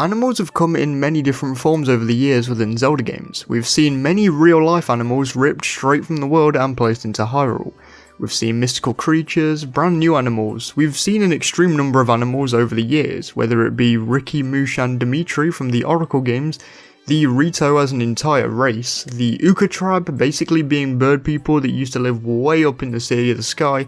Animals have come in many different forms over the years within Zelda games. We've seen many real-life animals ripped straight from the world and placed into Hyrule. We've seen mystical creatures, brand new animals. We've seen an extreme number of animals over the years, whether it be Ricky, Moosh and Dimitri from the Oracle games, the Rito as an entire race, the Uka tribe basically being bird people that used to live way up in the city of the sky,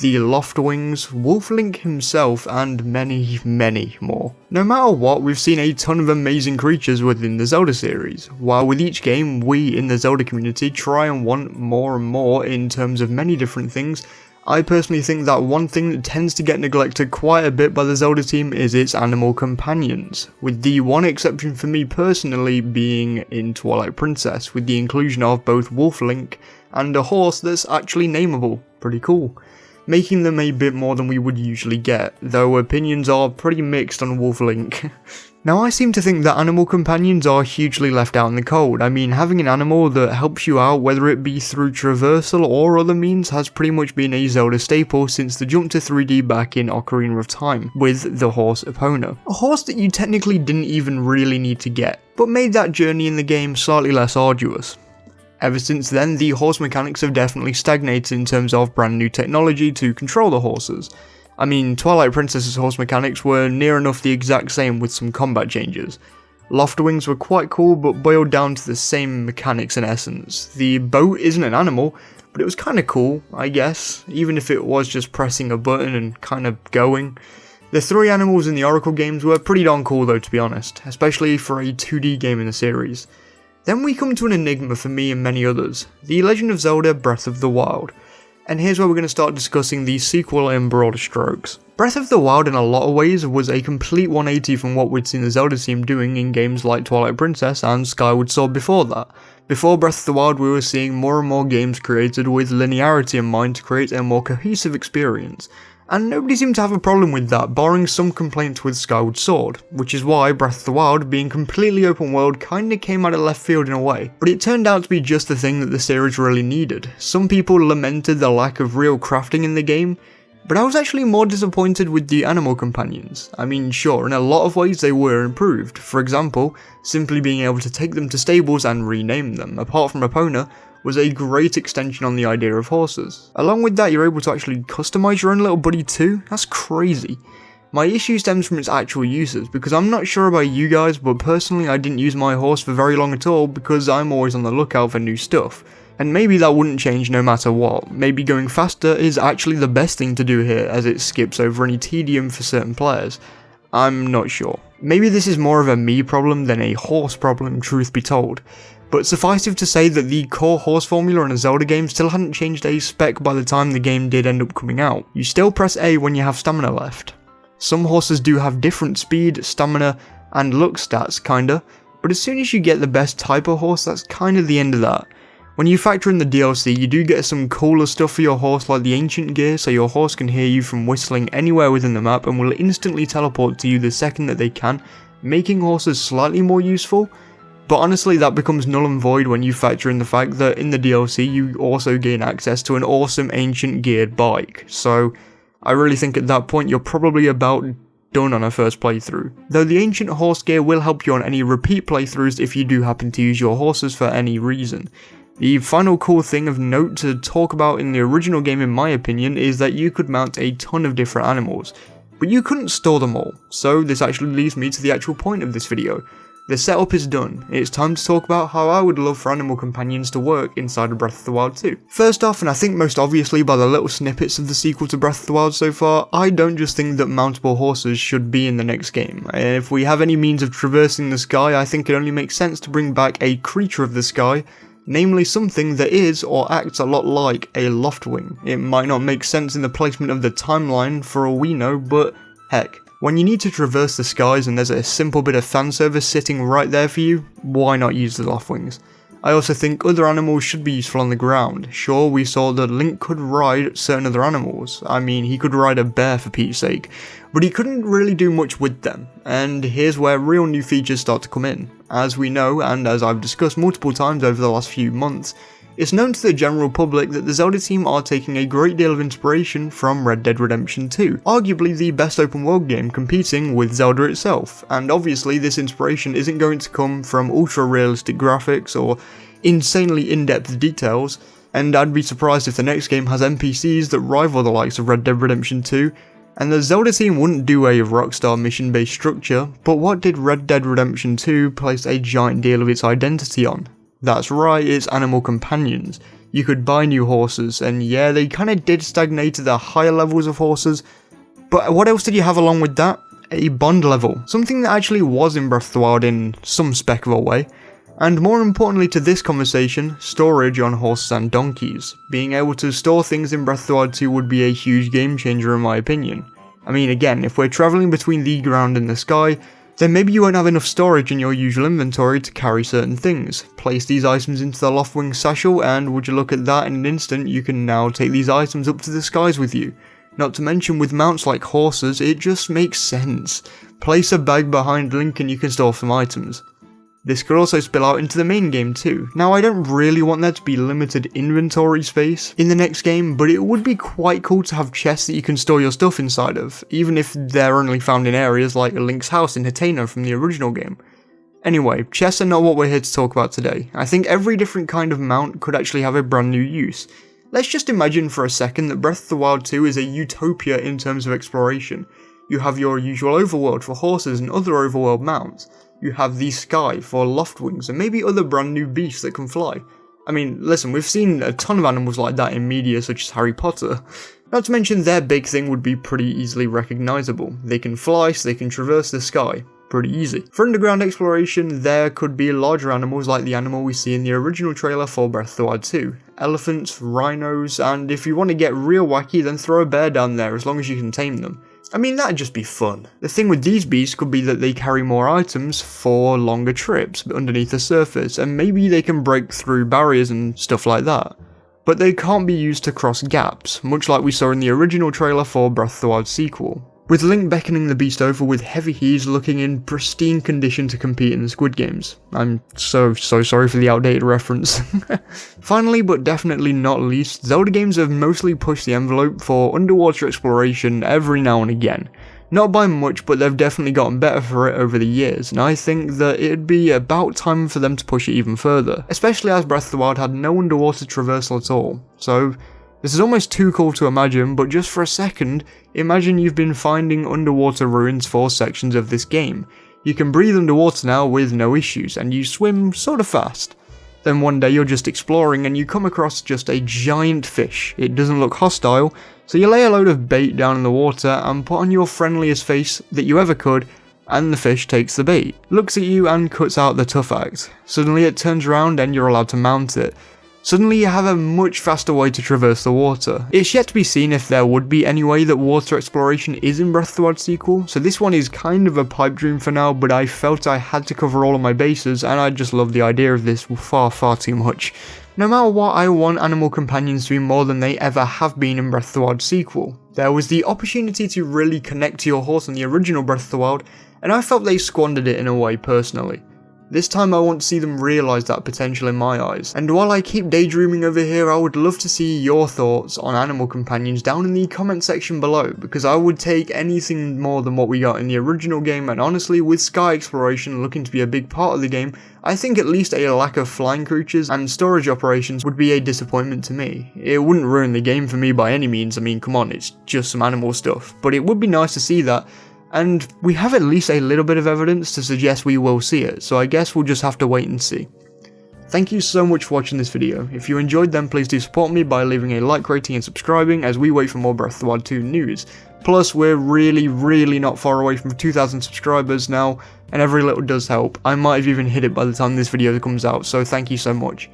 the Loftwings, Wolflink himself, and many, many more. No matter what, we've seen a ton of amazing creatures within the Zelda series, while with each game we in the Zelda community try and want more and more in terms of many different things. I personally think that one thing that tends to get neglected quite a bit by the Zelda team is its animal companions, with the one exception for me personally being in Twilight Princess, with the inclusion of both Wolflink and a horse that's actually nameable. Pretty cool. Making them a bit more than we would usually get, though opinions are pretty mixed on Wolflink. Now I seem to think that animal companions are hugely left out in the cold. I mean, having an animal that helps you out, whether it be through traversal or other means, has pretty much been a Zelda staple since the jump to 3D back in Ocarina of Time, with the horse Epona. A horse that you technically didn't even really need to get, but made that journey in the game slightly less arduous. Ever since then, the horse mechanics have definitely stagnated in terms of brand new technology to control the horses. I mean, Twilight Princess's horse mechanics were near enough the exact same with some combat changes. Loftwings were quite cool, but boiled down to the same mechanics in essence. The boat isn't an animal, but it was kinda cool, I guess, even if it was just pressing a button and kinda going. The three animals in the Oracle games were pretty darn cool though, to be honest, especially for a 2D game in the series. Then we come to an enigma for me and many others, the Legend of Zelda Breath of the Wild. And here's where we're going to start discussing the sequel in broader strokes. Breath of the Wild in a lot of ways was a complete 180 from what we'd seen the Zelda team doing in games like Twilight Princess and Skyward Sword before that. Before Breath of the Wild we were seeing more and more games created with linearity in mind to create a more cohesive experience. And nobody seemed to have a problem with that, barring some complaints with Skyward Sword, which is why Breath of the Wild, being completely open world, kinda came out of left field in a way. But it turned out to be just the thing that the series really needed. Some people lamented the lack of real crafting in the game, but I was actually more disappointed with the animal companions. I mean, sure, in a lot of ways they were improved. For example, simply being able to take them to stables and rename them, apart from Epona, was a great extension on the idea of horses. Along with that, you're able to actually customize your own little buddy too. That's crazy. My issue stems from its actual uses, because I'm not sure about you guys, but personally I didn't use my horse for very long at all because I'm always on the lookout for new stuff. And maybe that wouldn't change no matter what. Maybe going faster is actually the best thing to do here, as it skips over any tedium for certain players. I'm not sure. Maybe this is more of a me problem than a horse problem, truth be told. But suffice it to say that the core horse formula in a Zelda game still hadn't changed a speck by the time the game did end up coming out. You still press A when you have stamina left. Some horses do have different speed, stamina, and look stats kinda, but as soon as you get the best type of horse, that's kinda the end of that. When you factor in the DLC, you do get some cooler stuff for your horse like the ancient gear, so your horse can hear you from whistling anywhere within the map and will instantly teleport to you the second that they can, making horses slightly more useful. But honestly, that becomes null and void when you factor in the fact that in the DLC you also gain access to an awesome ancient geared bike, so I really think at that point you're probably about done on a first playthrough. Though the ancient horse gear will help you on any repeat playthroughs if you do happen to use your horses for any reason. The final cool thing of note to talk about in the original game in my opinion is that you could mount a ton of different animals, but you couldn't store them all, so this actually leads me to the actual point of this video. The setup is done, it's time to talk about how I would love for animal companions to work inside of Breath of the Wild 2. First off, and I think most obviously by the little snippets of the sequel to Breath of the Wild so far, I don't just think that mountable horses should be in the next game. If we have any means of traversing the sky, I think it only makes sense to bring back a creature of the sky, namely something that is or acts a lot like a Loftwing. It might not make sense in the placement of the timeline for all we know, but heck. When you need to traverse the skies and there's a simple bit of fan service sitting right there for you, why not use the Loftwings? I also think other animals should be useful on the ground. Sure, we saw that Link could ride certain other animals. I mean, he could ride a bear for Pete's sake, but he couldn't really do much with them. And here's where real new features start to come in. As we know, and as I've discussed multiple times over the last few months, It's known to the general public that the Zelda team are taking a great deal of inspiration from Red Dead Redemption 2, arguably the best open world game competing with Zelda itself, and obviously this inspiration isn't going to come from ultra realistic graphics or insanely in-depth details, and I'd be surprised if the next game has NPCs that rival the likes of Red Dead Redemption 2, and the Zelda team wouldn't do a Rockstar mission-based structure, but what did Red Dead Redemption 2 place a giant deal of its identity on? That's right, it's animal companions. You could buy new horses, and yeah, they kinda did stagnate at the higher levels of horses, but what else did you have along with that? A bond level. Something that actually was in Breath of the Wild in some speck of a way. And more importantly to this conversation, storage on horses and donkeys. Being able to store things in Breath of the Wild 2 would be a huge game changer in my opinion. I mean again, if we're travelling between the ground and the sky, then maybe you won't have enough storage in your usual inventory to carry certain things. Place these items into the Loftwing satchel and would you look at that, in an instant you can now take these items up to the skies with you. Not to mention with mounts like horses, it just makes sense. Place a bag behind Link and you can store some items. This could also spill out into the main game too. Now I don't really want there to be limited inventory space in the next game, but it would be quite cool to have chests that you can store your stuff inside of, even if they're only found in areas like Link's house in Hateno from the original game. Anyway, chests are not what we're here to talk about today. I think every different kind of mount could actually have a brand new use. Let's just imagine for a second that Breath of the Wild 2 is a utopia in terms of exploration. You have your usual overworld for horses and other overworld mounts. You have the sky for Loftwings and maybe other brand new beasts that can fly. I mean, listen, we've seen a ton of animals like that in media such as Harry Potter. Not to mention their big thing would be pretty easily recognisable. They can fly, so they can traverse the sky. Pretty easy. For underground exploration, there could be larger animals like the animal we see in the original trailer for Breath of the Wild 2. Elephants, rhinos, and if you want to get real wacky, then throw a bear down there as long as you can tame them. I mean, that'd just be fun. The thing with these beasts could be that they carry more items for longer trips underneath the surface, and maybe they can break through barriers and stuff like that. But they can't be used to cross gaps, much like we saw in the original trailer for Breath of the Wild sequel, with Link beckoning the beast over with heavy heaves looking in pristine condition to compete in the Squid Games. I'm so sorry for the outdated reference. Finally, but definitely not least, Zelda games have mostly pushed the envelope for underwater exploration every now and again. Not by much, but they've definitely gotten better for it over the years, and I think that it'd be about time for them to push it even further, especially as Breath of the Wild had no underwater traversal at all. So this is almost too cool to imagine, but just for a second, imagine you've been finding underwater ruins for sections of this game. You can breathe underwater now with no issues, and you swim sort of fast. Then one day you're just exploring and you come across just a giant fish. It doesn't look hostile, so you lay a load of bait down in the water and put on your friendliest face that you ever could, and the fish takes the bait, looks at you and cuts out the tough act. Suddenly it turns around and you're allowed to mount it. Suddenly you have a much faster way to traverse the water. It's yet to be seen if there would be any way that water exploration is in Breath of the Wild sequel, so this one is kind of a pipe dream for now, but I felt I had to cover all of my bases and I just love the idea of this far too much. No matter what, I want animal companions to be more than they ever have been in Breath of the Wild sequel. There was the opportunity to really connect to your horse in the original Breath of the Wild, and I felt they squandered it in a way personally. This time I want to see them realise that potential in my eyes, and while I keep daydreaming over here, I would love to see your thoughts on animal companions down in the comment section below, because I would take anything more than what we got in the original game, and honestly, with sky exploration looking to be a big part of the game, I think at least a lack of flying creatures and storage operations would be a disappointment to me. It wouldn't ruin the game for me by any means, I mean come on, it's just some animal stuff, but it would be nice to see that. And we have at least a little bit of evidence to suggest we will see it, so I guess we'll just have to wait and see. Thank you so much for watching this video. If you enjoyed then please do support me by leaving a like, rating and subscribing as we wait for more Breath of the Wild 2 news. Plus we're really not far away from 2,000 subscribers now, and every little does help. I might have even hit it by the time this video comes out, so thank you so much.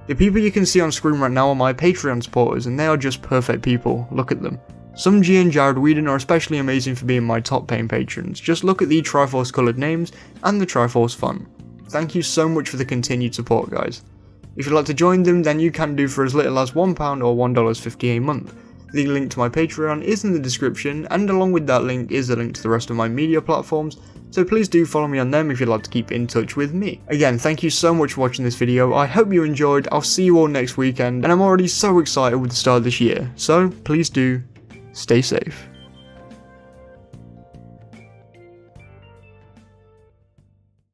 The people you can see on screen right now are my Patreon supporters, and they are just perfect people. Look at them. Some G and Jared Whedon are especially amazing for being my top paying patrons. Just look at the Triforce coloured names and the Triforce font. Thank you so much for the continued support, guys. If you'd like to join them, then you can do for as little as £1 or $1.50 a month. The link to my Patreon is in the description, and along with that link is a link to the rest of my media platforms, so please do follow me on them if you'd like to keep in touch with me. Again, thank you so much for watching this video, I hope you enjoyed, I'll see you all next weekend, and I'm already so excited with the start of this year, so please do stay safe.